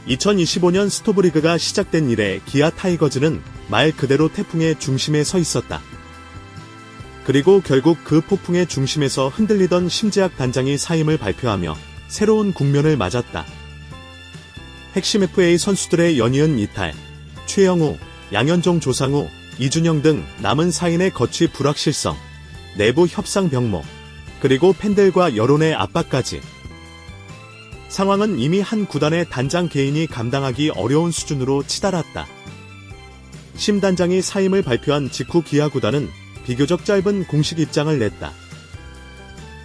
2025년 스토브리그가 시작된 이래 기아 타이거즈는 말 그대로 태풍의 중심에 서 있었다. 그리고 결국 그 폭풍의 중심에서 흔들리던 심재학 단장이 사임을 발표하며 새로운 국면을 맞았다. 핵심 FA 선수들의 연이은 이탈, 최영우, 양현종, 조상우, 이준영 등 남은 사인의 거취 불확실성, 내부 협상 병목, 그리고 팬들과 여론의 압박까지. 상황은 이미 한 구단의 단장 개인이 감당하기 어려운 수준으로 치달았다. 심 단장이 사임을 발표한 직후 기아 구단은 비교적 짧은 공식 입장을 냈다.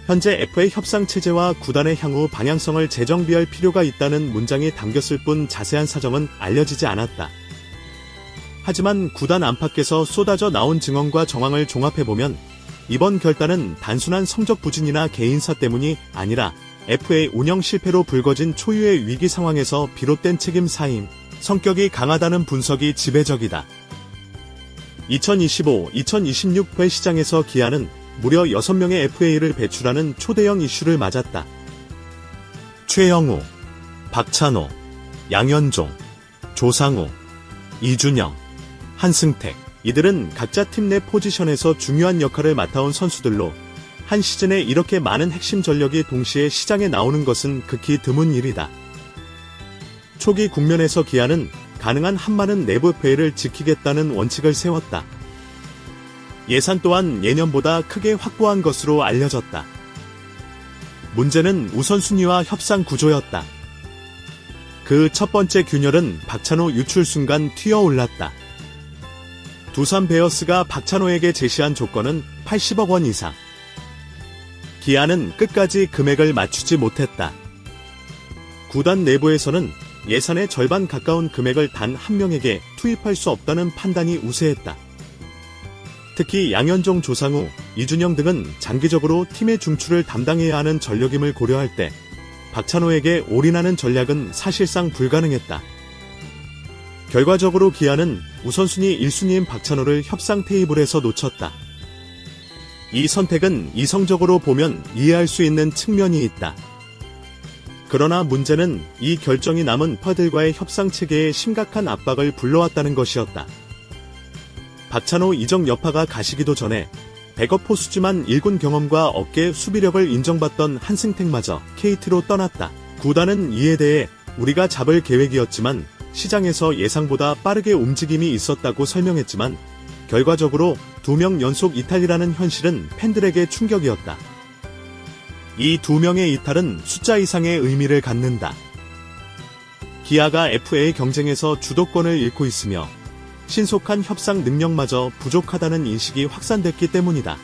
현재 FA 협상 체제와 구단의 향후 방향성을 재정비할 필요가 있다는 문장이 담겼을 뿐 자세한 사정은 알려지지 않았다. 하지만 구단 안팎에서 쏟아져 나온 증언과 정황을 종합해보면 이번 결단은 단순한 성적 부진이나 개인사 때문이 아니라 FA 운영 실패로 불거진 초유의 위기 상황에서 비롯된 책임 사임, 성격이 강하다는 분석이 지배적이다. 2025-2026 회 시장에서 기아는 무려 6명의 FA를 배출하는 초대형 이슈를 맞았다. 최영우, 박찬호, 양현종, 조상우, 이준영, 한승택, 이들은 각자 팀 내 포지션에서 중요한 역할을 맡아온 선수들로 한 시즌에 이렇게 많은 핵심 전력이 동시에 시장에 나오는 것은 극히 드문 일이다. 초기 국면에서 기아는 가능한 한 많은 내부 FA를 지키겠다는 원칙을 세웠다. 예산 또한 예년보다 크게 확보한 것으로 알려졌다. 문제는 우선순위와 협상 구조였다. 그 첫 번째 균열은 박찬호 유출 순간 튀어올랐다. 두산 베어스가 박찬호에게 제시한 조건은 80억 원 이상. 기아는 끝까지 금액을 맞추지 못했다. 구단 내부에서는 예산의 절반 가까운 금액을 단 한 명에게 투입할 수 없다는 판단이 우세했다. 특히 양현종, 조상우, 이준영 등은 장기적으로 팀의 중추를 담당해야 하는 전력임을 고려할 때 박찬호에게 올인하는 전략은 사실상 불가능했다. 결과적으로 기아는 우선순위 1순위인 박찬호를 협상 테이블에서 놓쳤다. 이 선택은 이성적으로 보면 이해할 수 있는 측면이 있다. 그러나 문제는 이 결정이 남은 파들과의 협상 체계에 심각한 압박을 불러왔다는 것이었다. 박찬호 이적 여파가 가시기도 전에 백업 포수지만 1군 경험과 어깨 수비력을 인정받던 한승택마저 KT로 떠났다. 구단은 이에 대해 우리가 잡을 계획이었지만 시장에서 예상보다 빠르게 움직임이 있었다고 설명했지만 결과적으로 2명 연속 이탈이라는 현실은 팬들에게 충격이었다. 이 2명의 이탈은 숫자 이상의 의미를 갖는다. 기아가 FA 경쟁에서 주도권을 잃고 있으며 신속한 협상 능력마저 부족하다는 인식이 확산됐기 때문이다.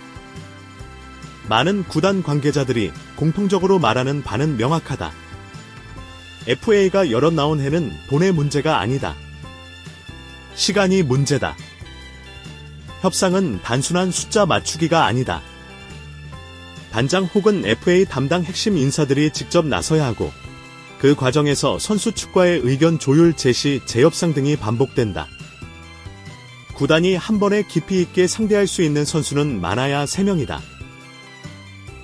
많은 구단 관계자들이 공통적으로 말하는 바는 명확하다. FA가 여럿 나온 해는 돈의 문제가 아니다. 시간이 문제다. 협상은 단순한 숫자 맞추기가 아니다. 단장 혹은 FA 담당 핵심 인사들이 직접 나서야 하고 그 과정에서 선수 측과의 의견 조율, 제시, 재협상 등이 반복된다. 구단이 한 번에 깊이 있게 상대할 수 있는 선수는 많아야 3명이다.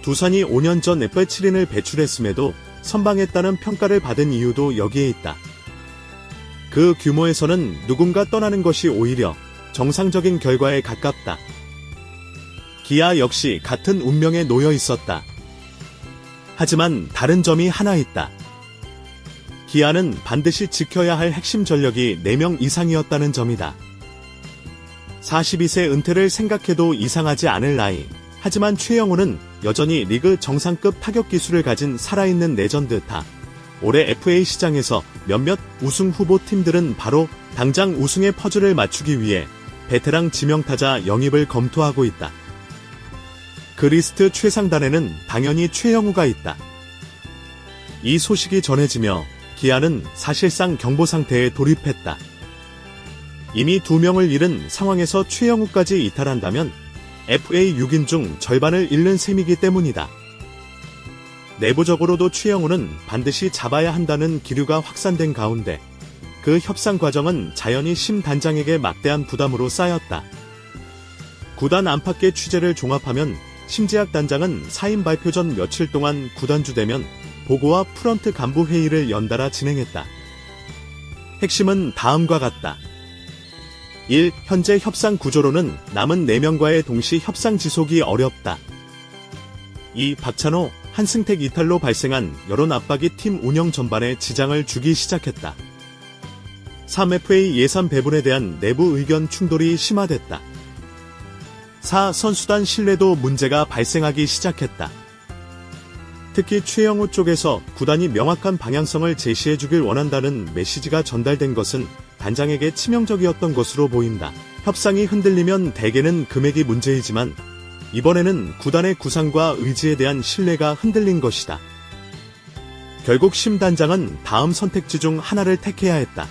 두산이 5년 전 FA7인을 배출했음에도 선방했다는 평가를 받은 이유도 여기에 있다. 그 규모에서는 누군가 떠나는 것이 오히려 정상적인 결과에 가깝다. 기아 역시 같은 운명에 놓여 있었다. 하지만 다른 점이 하나 있다. 기아는 반드시 지켜야 할 핵심 전력이 4명 이상이었다는 점이다. 42세 은퇴를 생각해도 이상하지 않을 나이. 하지만 최영우는 여전히 리그 정상급 타격 기술을 가진 살아있는 레전드다. 올해 FA 시장에서 몇몇 우승 후보 팀들은 바로 당장 우승의 퍼즐을 맞추기 위해 베테랑 지명타자 영입을 검토하고 있다. 그 리스트 최상단에는 당연히 최영우가 있다. 이 소식이 전해지며 기아는 사실상 경보 상태에 돌입했다. 이미 2명을 잃은 상황에서 최영우까지 이탈한다면 FA 6인 중 절반을 잃는 셈이기 때문이다. 내부적으로도 최영우는 반드시 잡아야 한다는 기류가 확산된 가운데 그 협상 과정은 자연히 심 단장에게 막대한 부담으로 쌓였다. 구단 안팎의 취재를 종합하면 심재학 단장은 사임 발표 전 며칠 동안 구단주 대면 보고와 프런트 간부 회의를 연달아 진행했다. 핵심은 다음과 같다. 1. 현재 협상 구조로는 남은 4명과의 동시 협상 지속이 어렵다. 2. 박찬호, 한승택 이탈로 발생한 여론 압박이 팀 운영 전반에 지장을 주기 시작했다. 3. FA 예산 배분에 대한 내부 의견 충돌이 심화됐다. 4. 선수단 신뢰도 문제가 발생하기 시작했다. 특히 최영우 쪽에서 구단이 명확한 방향성을 제시해주길 원한다는 메시지가 전달된 것은 단장에게 치명적이었던 것으로 보인다. 협상이 흔들리면 대개는 금액이 문제이지만 이번에는 구단의 구상과 의지에 대한 신뢰가 흔들린 것이다. 결국 심 단장은 다음 선택지 중 하나를 택해야 했다.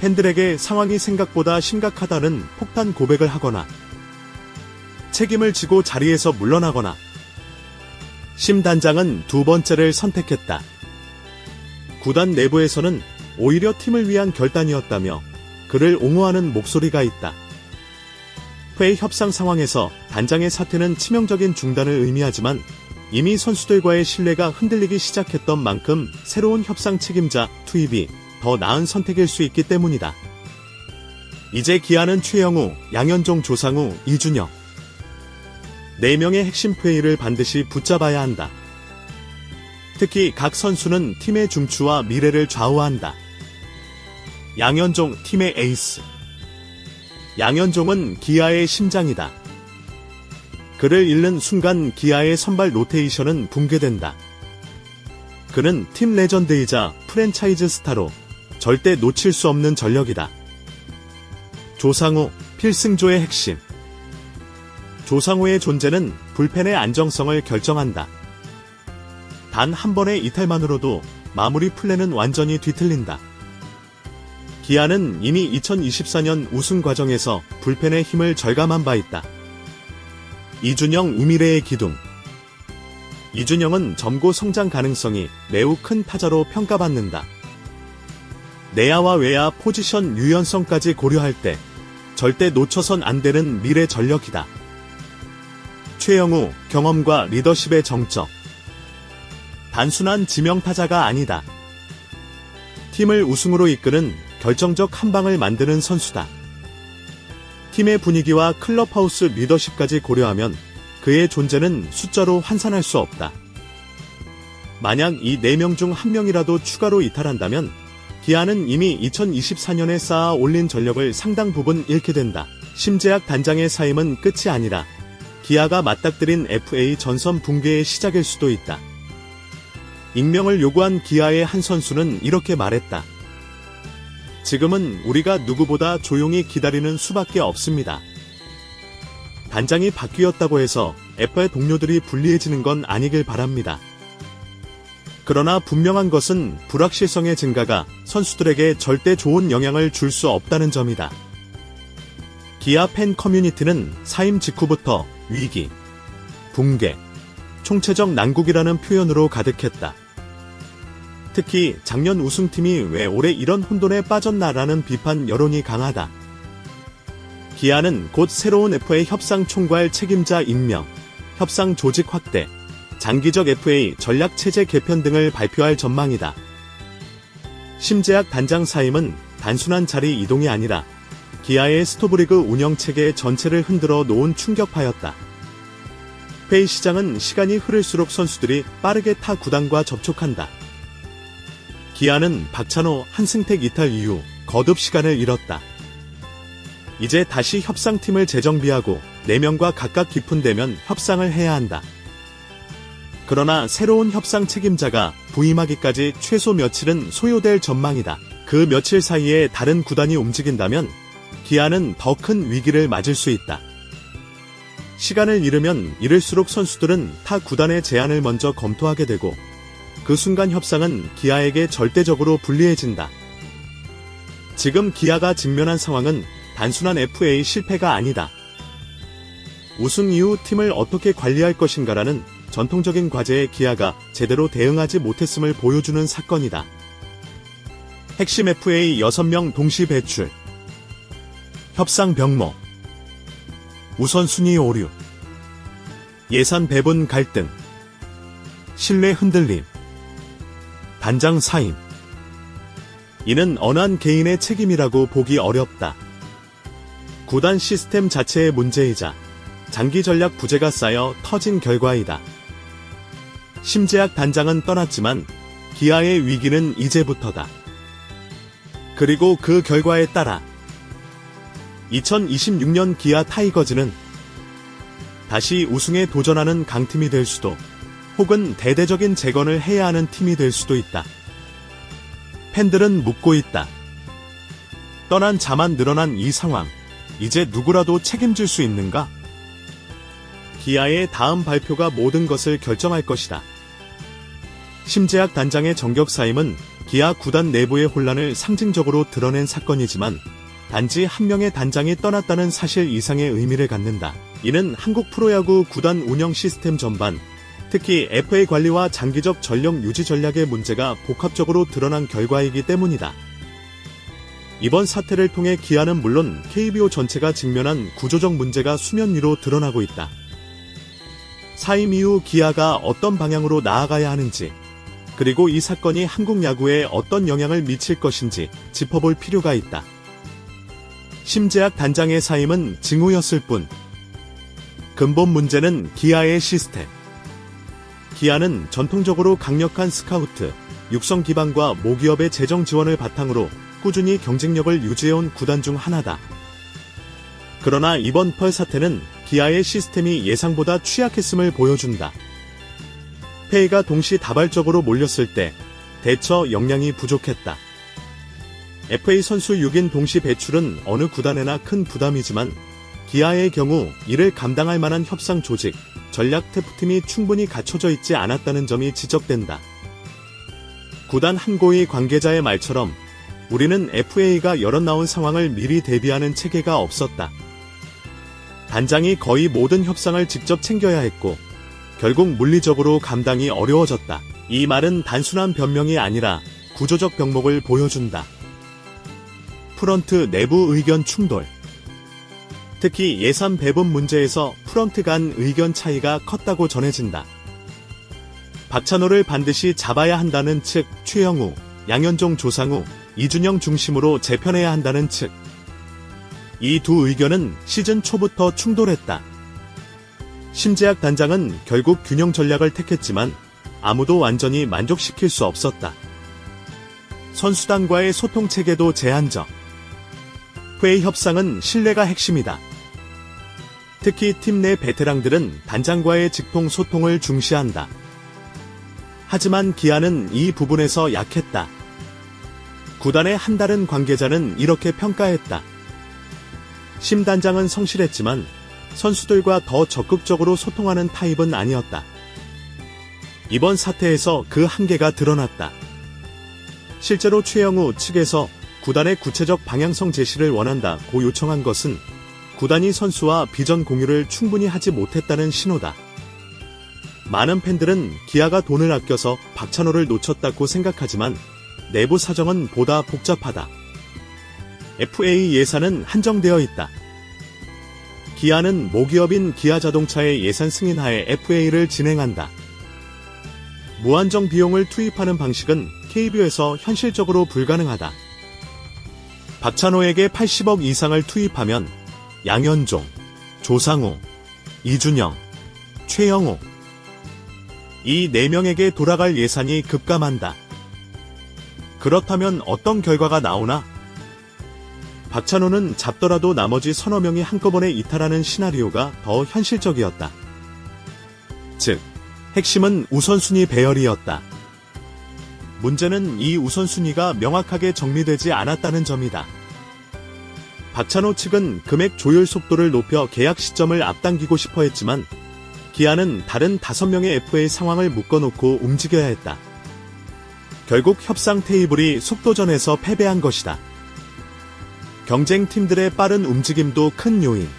팬들에게 상황이 생각보다 심각하다는 폭탄 고백을 하거나 책임을 지고 자리에서 물러나거나. 심 단장은 두 번째를 선택했다. 구단 내부에서는 오히려 팀을 위한 결단이었다며 그를 옹호하는 목소리가 있다. 회의 협상 상황에서 단장의 사퇴는 치명적인 중단을 의미하지만 이미 선수들과의 신뢰가 흔들리기 시작했던 만큼 새로운 협상 책임자 투입이 더 나은 선택일 수 있기 때문이다. 이제 기아는 최영우, 양현종, 조상우, 이준영 4명의 핵심 회의를 반드시 붙잡아야 한다. 특히 각 선수는 팀의 중추와 미래를 좌우한다. 양현종 팀의 에이스. 양현종은 기아의 심장이다. 그를 잃는 순간 기아의 선발 로테이션은 붕괴된다. 그는 팀 레전드이자 프랜차이즈 스타로 절대 놓칠 수 없는 전력이다. 조상우, 필승조의 핵심. 조상우의 존재는 불펜의 안정성을 결정한다. 단 한 번의 이탈만으로도 마무리 플랜은 완전히 뒤틀린다. 기아는 이미 2024년 우승 과정에서 불펜의 힘을 절감한 바 있다. 이준영 우미래의 기둥. 이준영은 점고 성장 가능성이 매우 큰 타자로 평가받는다. 내야와 외야 포지션 유연성까지 고려할 때 절대 놓쳐선 안 되는 미래 전력이다. 최영우, 경험과 리더십의 정적. 단순한 지명타자가 아니다. 팀을 우승으로 이끄는 결정적 한 방을 만드는 선수다. 팀의 분위기와 클럽하우스 리더십까지 고려하면 그의 존재는 숫자로 환산할 수 없다. 만약 이 4명 중 1명이라도 추가로 이탈한다면 기아는 이미 2024년에 쌓아 올린 전력을 상당 부분 잃게 된다. 심재학 단장의 사임은 끝이 아니라 기아가 맞닥뜨린 FA 전선 붕괴의 시작일 수도 있다. 익명을 요구한 기아의 한 선수는 이렇게 말했다. 지금은 우리가 누구보다 조용히 기다리는 수밖에 없습니다. 단장이 바뀌었다고 해서 FA 동료들이 불리해지는 건 아니길 바랍니다. 그러나 분명한 것은 불확실성의 증가가 선수들에게 절대 좋은 영향을 줄 수 없다는 점이다. 기아 팬 커뮤니티는 사임 직후부터 위기, 붕괴, 총체적 난국이라는 표현으로 가득했다. 특히 작년 우승팀이 왜 올해 이런 혼돈에 빠졌나라는 비판 여론이 강하다. 기아는 곧 새로운 FA 협상 총괄 책임자 임명, 협상 조직 확대, 장기적 FA 전략 체제 개편 등을 발표할 전망이다. 심재학 단장 사임은 단순한 자리 이동이 아니라 기아의 스토브리그 운영 체계 전체를 흔들어 놓은 충격파였다. FA 시장은 시간이 흐를수록 선수들이 빠르게 타 구단과 접촉한다. 기아는 박찬호, 한승택 이탈 이후 거듭 시간을 잃었다. 이제 다시 협상팀을 재정비하고 4명과 각각 깊은 데면 협상을 해야 한다. 그러나 새로운 협상 책임자가 부임하기까지 최소 며칠은 소요될 전망이다. 그 며칠 사이에 다른 구단이 움직인다면 기아는 더 큰 위기를 맞을 수 있다. 시간을 잃으면 잃을수록 선수들은 타 구단의 제안을 먼저 검토하게 되고 그 순간 협상은 기아에게 절대적으로 불리해진다. 지금 기아가 직면한 상황은 단순한 FA 실패가 아니다. 우승 이후 팀을 어떻게 관리할 것인가라는 전통적인 과제에 기아가 제대로 대응하지 못했음을 보여주는 사건이다. 핵심 FA 6명 동시 배출. 협상 병목. 우선순위 오류. 예산 배분 갈등. 신뢰 흔들림. 단장 사임. 이는 어느 한 개인의 책임이라고 보기 어렵다. 구단 시스템 자체의 문제이자 장기 전략 부재가 쌓여 터진 결과이다. 심재학 단장은 떠났지만 기아의 위기는 이제부터다. 그리고 그 결과에 따라 2026년 기아 타이거즈는 다시 우승에 도전하는 강팀이 될 수도, 혹은 대대적인 재건을 해야 하는 팀이 될 수도 있다. 팬들은 묻고 있다. 떠난 자만 늘어난 이 상황, 이제 누구라도 책임질 수 있는가? 기아의 다음 발표가 모든 것을 결정할 것이다. 심재학 단장의 정격사임은 기아 구단 내부의 혼란을 상징적으로 드러낸 사건이지만 단지 한 명의 단장이 떠났다는 사실 이상의 의미를 갖는다. 이는 한국 프로야구 구단 운영 시스템 전반, 특히 FA 관리와 장기적 전력 유지 전략의 문제가 복합적으로 드러난 결과이기 때문이다. 이번 사태를 통해 기아는 물론 KBO 전체가 직면한 구조적 문제가 수면 위로 드러나고 있다. 사임 이후 기아가 어떤 방향으로 나아가야 하는지, 그리고 이 사건이 한국 야구에 어떤 영향을 미칠 것인지 짚어볼 필요가 있다. 심재학 단장의 사임은 징후였을 뿐, 근본 문제는 기아의 시스템. 기아는 전통적으로 강력한 스카우트, 육성 기반과 모기업의 재정 지원을 바탕으로 꾸준히 경쟁력을 유지해온 구단 중 하나다. 그러나 이번 펄 사태는 기아의 시스템이 예상보다 취약했음을 보여준다. 폐해가 동시다발적으로 몰렸을 때 대처 역량이 부족했다. FA 선수 6인 동시 배출은 어느 구단에나 큰 부담이지만 기아의 경우 이를 감당할 만한 협상 조직, 전략 태프팀이 충분히 갖춰져 있지 않았다는 점이 지적된다. 구단 한 고위 관계자의 말처럼 우리는 FA가 여럿나온 상황을 미리 대비하는 체계가 없었다. 단장이 거의 모든 협상을 직접 챙겨야 했고 결국 물리적으로 감당이 어려워졌다. 이 말은 단순한 변명이 아니라 구조적 병목을 보여준다. 프런트 내부 의견 충돌. 특히 예산 배분 문제에서 프런트 간 의견 차이가 컸다고 전해진다. 박찬호를 반드시 잡아야 한다는 측, 최영우, 양현종, 조상우, 이준영 중심으로 재편해야 한다는 측. 이 두 의견은 시즌 초부터 충돌했다. 심재학 단장은 결국 균형 전략을 택했지만 아무도 완전히 만족시킬 수 없었다. 선수단과의 소통 체계도 제한적. FA 협상은 신뢰가 핵심이다. 특히 팀 내 베테랑들은 단장과의 직통 소통을 중시한다. 하지만 기아는 이 부분에서 약했다. 구단의 한 다른 관계자는 이렇게 평가했다. 심 단장은 성실했지만 선수들과 더 적극적으로 소통하는 타입은 아니었다. 이번 사태에서 그 한계가 드러났다. 실제로 최영우 측에서 구단의 구체적 방향성 제시를 원한다고 요청한 것은 구단이 선수와 비전 공유를 충분히 하지 못했다는 신호다. 많은 팬들은 기아가 돈을 아껴서 박찬호를 놓쳤다고 생각하지만 내부 사정은 보다 복잡하다. FA 예산은 한정되어 있다. 기아는 모기업인 기아자동차의 예산 승인하에 FA를 진행한다. 무한정 비용을 투입하는 방식은 KBO에서 현실적으로 불가능하다. 박찬호에게 80억 이상을 투입하면 양현종, 조상우, 이준영, 최영우 이 4명에게 돌아갈 예산이 급감한다. 그렇다면 어떤 결과가 나오나? 박찬호는 잡더라도 나머지 서너 명이 한꺼번에 이탈하는 시나리오가 더 현실적이었다. 즉, 핵심은 우선순위 배열이었다. 문제는 이 우선순위가 명확하게 정리되지 않았다는 점이다. 박찬호 측은 금액 조율 속도를 높여 계약 시점을 앞당기고 싶어 했지만 기아는 다른 5명의 FA 상황을 묶어놓고 움직여야 했다. 결국 협상 테이블이 속도전에서 패배한 것이다. 경쟁팀들의 빠른 움직임도 큰 요인.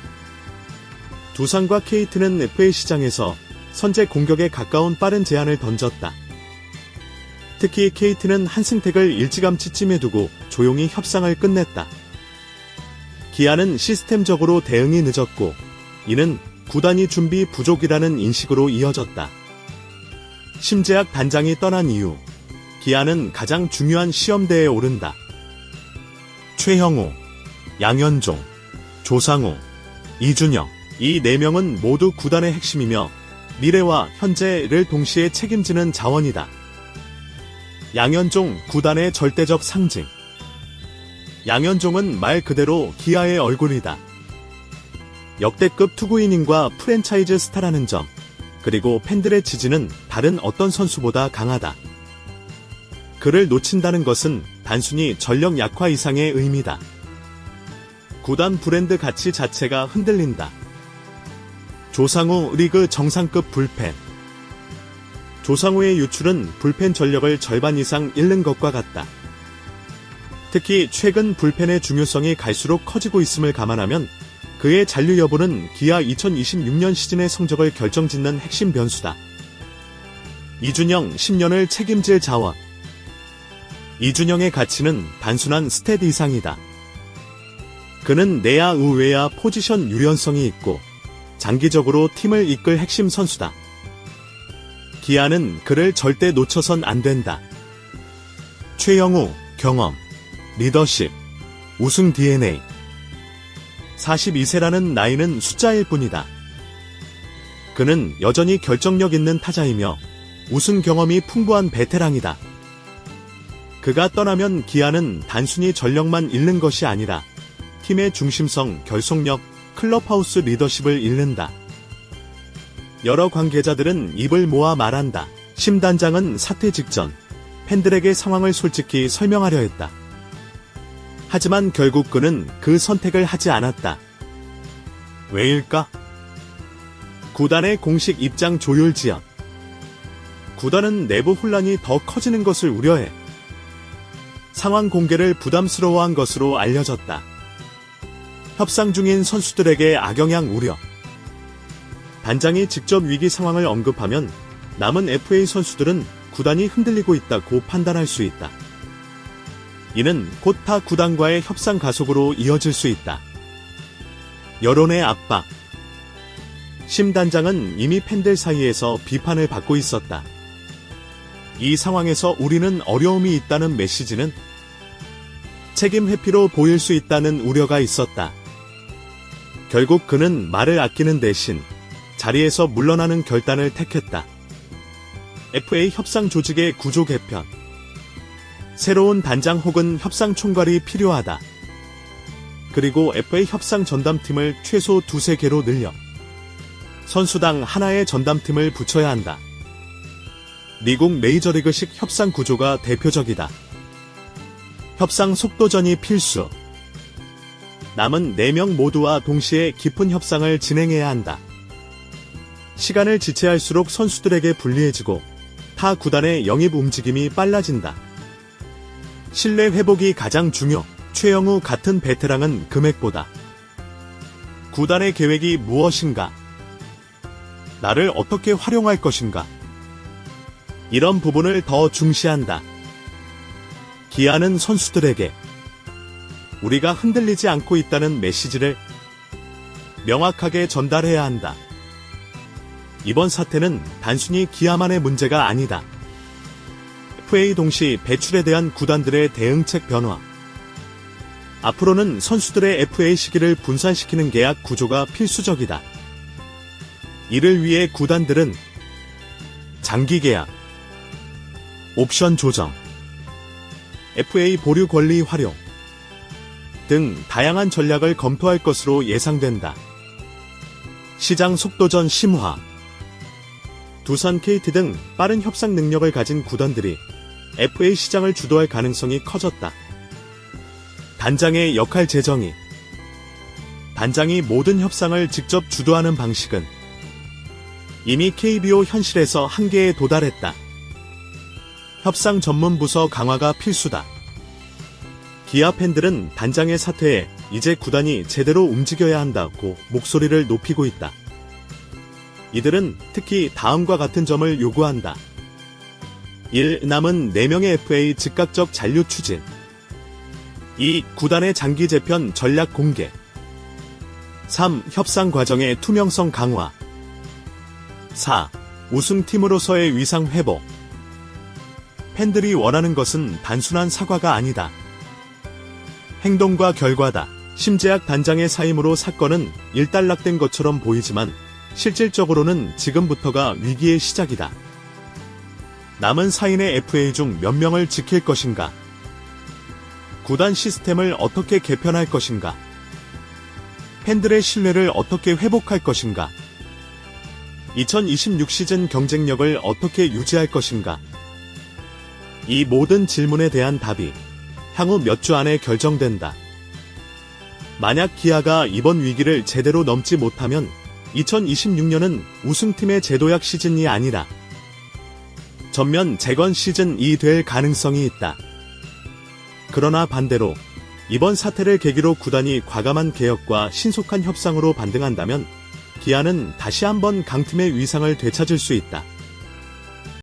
두산과 KT는 FA 시장에서 선제 공격에 가까운 빠른 제안을 던졌다. 특히 KT는 한승택을 일찌감치 찜해두고 조용히 협상을 끝냈다. 기아는 시스템적으로 대응이 늦었고 이는 구단이 준비 부족이라는 인식으로 이어졌다. 심재학 단장이 떠난 이후 기아는 가장 중요한 시험대에 오른다. 최형우, 양현종, 조상우, 이준영, 이 4명은 모두 구단의 핵심이며 미래와 현재를 동시에 책임지는 자원이다. 양현종, 구단의 절대적 상징. 양현종은 말 그대로 기아의 얼굴이다. 역대급 투구이닝과 프랜차이즈 스타라는 점, 그리고 팬들의 지지는 다른 어떤 선수보다 강하다. 그를 놓친다는 것은 단순히 전력 약화 이상의 의미다. 구단 브랜드 가치 자체가 흔들린다. 조상우, 리그 정상급 불펜. 조상우의 유출은 불펜 전력을 절반 이상 잃는 것과 같다. 특히 최근 불펜의 중요성이 갈수록 커지고 있음을 감안하면 그의 잔류 여부는 기아 2026년 시즌의 성적을 결정짓는 핵심 변수다. 이준영, 10년을 책임질 자원. 이준영의 가치는 단순한 스탯 이상이다. 그는 내야 의외야 포지션 유연성이 있고 장기적으로 팀을 이끌 핵심 선수다. 기아는 그를 절대 놓쳐선 안 된다. 최영우, 경험, 리더십, 우승 DNA. 42세라는 나이는 숫자일 뿐이다. 그는 여전히 결정력 있는 타자이며 우승 경험이 풍부한 베테랑이다. 그가 떠나면 기아는 단순히 전력만 잃는 것이 아니라 팀의 중심성, 결속력, 클럽하우스 리더십을 잃는다. 여러 관계자들은 입을 모아 말한다. 심 단장은 사퇴 직전 팬들에게 상황을 솔직히 설명하려 했다. 하지만 결국 그는 그 선택을 하지 않았다. 왜일까? 구단의 공식 입장 조율 지연. 구단은 내부 혼란이 더 커지는 것을 우려해 상황 공개를 부담스러워한 것으로 알려졌다. 협상 중인 선수들에게 악영향 우려. 단장이 직접 위기 상황을 언급하면 남은 FA 선수들은 구단이 흔들리고 있다고 판단할 수 있다. 이는 곧 타 구단과의 협상 가속으로 이어질 수 있다. 여론의 압박. 심 단장은 이미 팬들 사이에서 비판을 받고 있었다. 이 상황에서 우리는 어려움이 있다는 메시지는 책임 회피로 보일 수 있다는 우려가 있었다. 결국 그는 말을 아끼는 대신 자리에서 물러나는 결단을 택했다. FA 협상 조직의 구조 개편. 새로운 단장 혹은 협상 총괄이 필요하다. 그리고 FA 협상 전담팀을 최소 2~3개로 늘려 선수당 하나의 전담팀을 붙여야 한다. 미국 메이저리그식 협상 구조가 대표적이다. 협상 속도전이 필수. 남은 4명 모두와 동시에 깊은 협상을 진행해야 한다. 시간을 지체할수록 선수들에게 불리해지고 타 구단의 영입 움직임이 빨라진다. 신뢰 회복이 가장 중요. 최영우 같은 베테랑은 금액보다 구단의 계획이 무엇인가? 나를 어떻게 활용할 것인가? 이런 부분을 더 중시한다. 기아는 선수들에게 우리가 흔들리지 않고 있다는 메시지를 명확하게 전달해야 한다. 이번 사태는 단순히 기아만의 문제가 아니다. FA 동시 배출에 대한 구단들의 대응책 변화. 앞으로는 선수들의 FA 시기를 분산시키는 계약 구조가 필수적이다. 이를 위해 구단들은 장기 계약, 옵션 조정, FA 보류 권리 활용 등 다양한 전략을 검토할 것으로 예상된다. 시장 속도전 심화. 두산, KT 등 빠른 협상 능력을 가진 구단들이 FA 시장을 주도할 가능성이 커졌다. 단장의 역할 재정의. 단장이 모든 협상을 직접 주도하는 방식은 이미 KBO 현실에서 한계에 도달했다. 협상 전문 부서 강화가 필수다. 기아 팬들은 단장의 사퇴에 이제 구단이 제대로 움직여야 한다고 목소리를 높이고 있다. 이들은 특히 다음과 같은 점을 요구한다. 1. 남은 4명의 FA 즉각적 잔류 추진. 2. 구단의 장기 재편 전략 공개. 3. 협상 과정의 투명성 강화. 4. 우승팀으로서의 위상 회복. 팬들이 원하는 것은 단순한 사과가 아니다. 행동과 결과다. 심재학 단장의 사임으로 사건은 일단락된 것처럼 보이지만 실질적으로는 지금부터가 위기의 시작이다. 남은 4인의 FA 중 몇 명을 지킬 것인가? 구단 시스템을 어떻게 개편할 것인가? 팬들의 신뢰를 어떻게 회복할 것인가? 2026 시즌 경쟁력을 어떻게 유지할 것인가? 이 모든 질문에 대한 답이 향후 몇 주 안에 결정된다. 만약 기아가 이번 위기를 제대로 넘지 못하면 2026년은 우승팀의 재도약 시즌이 아니라 전면 재건 시즌이 될 가능성이 있다. 그러나 반대로 이번 사태를 계기로 구단이 과감한 개혁과 신속한 협상으로 반등한다면 기아는 다시 한번 강팀의 위상을 되찾을 수 있다.